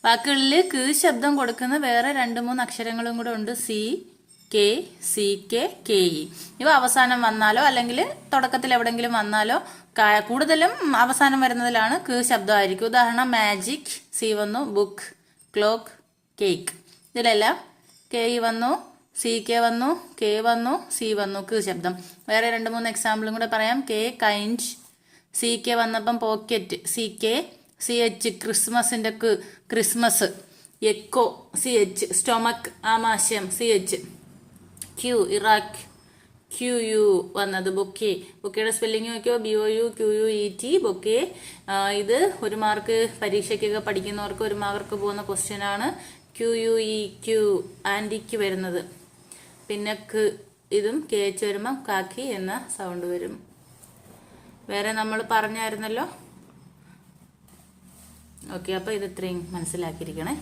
വാക്കുകളിൽ ക് ശബ്ദം കൊടുക്കുന്ന വേറെ 2-3 അക്ഷരങ്ങളും കൂടെ ഉണ്ട്. C K, C K, K E. ഇവ അവസാനം വന്നാലോ അല്ലെങ്കിൽ തുടക്കത്തിൽ എവിടെങ്കിലും വന്നാലോ കൂടുതലും അവസാനം വരുന്നതിലാണ് ക് ശബ്ദമായിരിക്കും. ഉദാഹരണം മാജിക്, സി വന്നു. Book, clock, cake. ഇതിലെല്ലാം കെ ഇ വന്നു, സി കെ വന്നു, കെ വന്നു, സി വന്നു, ക് ശബ്ദം. വേറെ 2-3 എക്സാമ്പിളും കൂടെ പറയാം. കെ കൈൻഡ്, സി കെ വന്നപ്പം pocket, C K. C H ക്രിസ്മസിന്റെ ക്, Christmas. Echo, C H. Stomach, ആമാശയം, C H. Q Iraq, Q U വന്നത്. ബൊക്കെ, ബൊക്കെയുടെ സ്പെല്ലിംഗ് നോക്കിയോ, BOUQUET, ബൊക്കെ. ഇത് 1 മാർക്ക് പരീക്ഷയ്ക്കൊക്കെ പഠിക്കുന്നവർക്ക് 1 മാർക്ക് പോകുന്ന ക്വസ്റ്റ്യൻ ആണ്. QUEQ ആൻറ്റിക്ക് വരുന്നത്. പിന്നെ ക്, ഇതും KH വരുമ്പം കാക്കി എന്ന സൗണ്ട് വരും. വേറെ നമ്മൾ പറഞ്ഞായിരുന്നല്ലോ. ഓക്കെ, അപ്പോൾ ഇത് ഇത്രയും മനസ്സിലാക്കിയിരിക്കണേ.